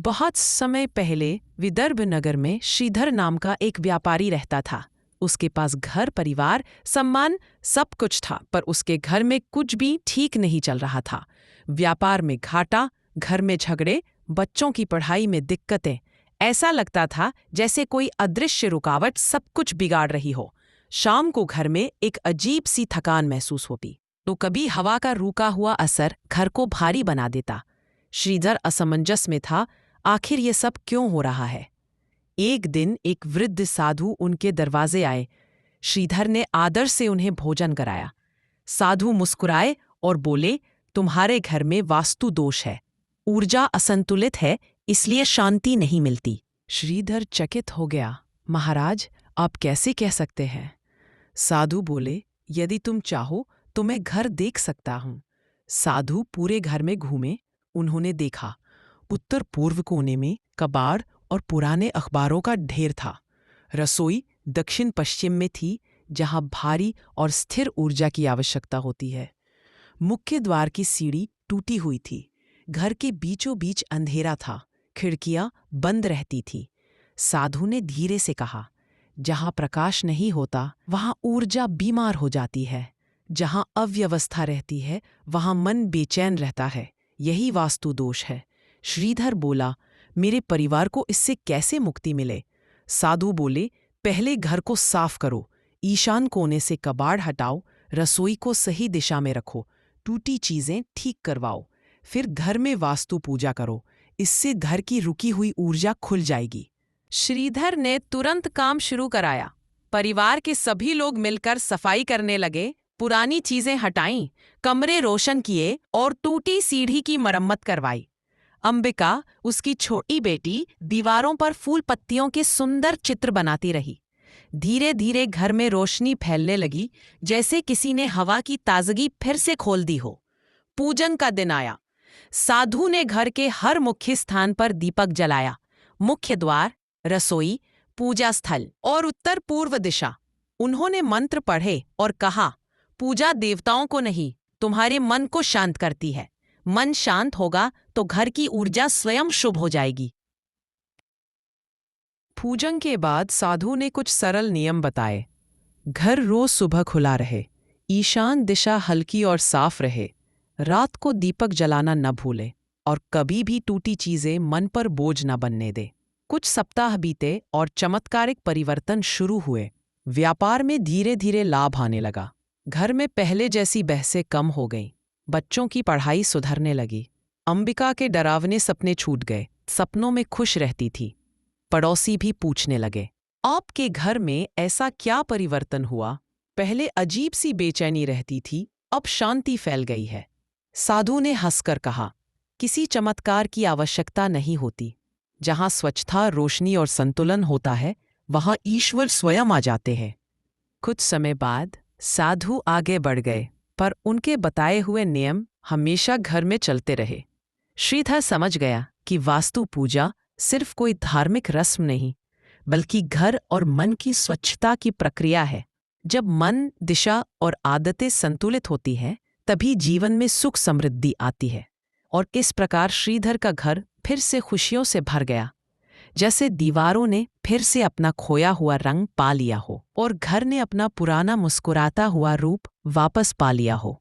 बहुत समय पहले विदर्भ नगर में श्रीधर नाम का एक व्यापारी रहता था। उसके पास घर, परिवार, सम्मान सब कुछ था, पर उसके घर में कुछ भी ठीक नहीं चल रहा था। व्यापार में घाटा, घर में झगड़े, बच्चों की पढ़ाई में दिक्कतें। ऐसा लगता था जैसे कोई अदृश्य रुकावट सब कुछ बिगाड़ रही हो। शाम को घर में एक अजीब सी थकान महसूस होती, तो कभी हवा का रुका हुआ असर घर को भारी बना देता। श्रीधर असमंजस में था, आखिर ये सब क्यों हो रहा है। एक दिन एक वृद्ध साधु उनके दरवाजे आए। श्रीधर ने आदर से उन्हें भोजन कराया। साधु मुस्कुराए और बोले, तुम्हारे घर में वास्तु दोष है, ऊर्जा असंतुलित है, इसलिए शांति नहीं मिलती। श्रीधर चकित हो गया। महाराज, आप कैसे कह सकते हैं? साधु बोले, यदि तुम चाहो तो मैं घर देख सकता हूं। साधु पूरे घर में घूमे। उन्होंने देखा, उत्तर पूर्व कोने में कबाड़ और पुराने अखबारों का ढेर था। रसोई दक्षिण पश्चिम में थी, जहां भारी और स्थिर ऊर्जा की आवश्यकता होती है। मुख्य द्वार की सीढ़ी टूटी हुई थी। घर के बीचों बीच अंधेरा था, खिड़कियां बंद रहती थी। साधु ने धीरे से कहा, जहां प्रकाश नहीं होता वहां ऊर्जा बीमार हो जाती है। जहां अव्यवस्था रहती है वहां मन बेचैन रहता है। यही वास्तु दोष है। श्रीधर बोला, मेरे परिवार को इससे कैसे मुक्ति मिले? साधु बोले, पहले घर को साफ करो, ईशान कोने से कबाड़ हटाओ, रसोई को सही दिशा में रखो, टूटी चीजें ठीक करवाओ, फिर घर में वास्तु पूजा करो। इससे घर की रुकी हुई ऊर्जा खुल जाएगी। श्रीधर ने तुरंत काम शुरू कराया। परिवार के सभी लोग मिलकर सफाई करने लगे, पुरानी चीजें हटाईं, कमरे रोशन किए और टूटी सीढ़ी की मरम्मत करवाई। अंबिका, उसकी छोटी बेटी, दीवारों पर फूल पत्तियों के सुंदर चित्र बनाती रही। धीरे धीरे घर में रोशनी फैलने लगी, जैसे किसी ने हवा की ताजगी फिर से खोल दी हो। पूजन का दिन आया। साधु ने घर के हर मुख्य स्थान पर दीपक जलाया। मुख्य द्वार, रसोई, पूजा स्थल और उत्तर पूर्व दिशा। उन्होंने मंत्र पढ़े और कहा, पूजा देवताओं को नहीं, तुम्हारे मन को शांत करती है। मन शांत होगा तो घर की ऊर्जा स्वयं शुभ हो जाएगी। पूजन के बाद साधु ने कुछ सरल नियम बताए। घर रोज सुबह खुला रहे, ईशान दिशा हल्की और साफ रहे, रात को दीपक जलाना न भूले और कभी भी टूटी चीजें मन पर बोझ न बनने दे। कुछ सप्ताह बीते और चमत्कारिक परिवर्तन शुरू हुए। व्यापार में धीरे धीरे लाभ आने लगा। घर में पहले जैसी बहसें कम हो गईं। बच्चों की पढ़ाई सुधरने लगी। अंबिका के डरावने सपने छूट गए, सपनों में खुश रहती थी। पड़ोसी भी पूछने लगे, आपके घर में ऐसा क्या परिवर्तन हुआ? पहले अजीब सी बेचैनी रहती थी, अब शांति फैल गई है। साधु ने हंसकर कहा, किसी चमत्कार की आवश्यकता नहीं होती। जहां स्वच्छता, रोशनी और संतुलन होता है, वहां ईश्वर स्वयं आ जाते हैं। कुछ समय बाद साधु आगे बढ़ गए, पर उनके बताए हुए नियम हमेशा घर में चलते रहे। श्रीधर समझ गया कि वास्तु पूजा सिर्फ कोई धार्मिक रस्म नहीं, बल्कि घर और मन की स्वच्छता की प्रक्रिया है। जब मन, दिशा और आदतें संतुलित होती हैं, तभी जीवन में सुख समृद्धि आती है। और इस प्रकार श्रीधर का घर फिर से खुशियों से भर गया, जैसे दीवारों ने फिर से अपना खोया हुआ रंग पा लिया हो और घर ने अपना पुराना मुस्कुराता हुआ रूप वापस पा लिया हो।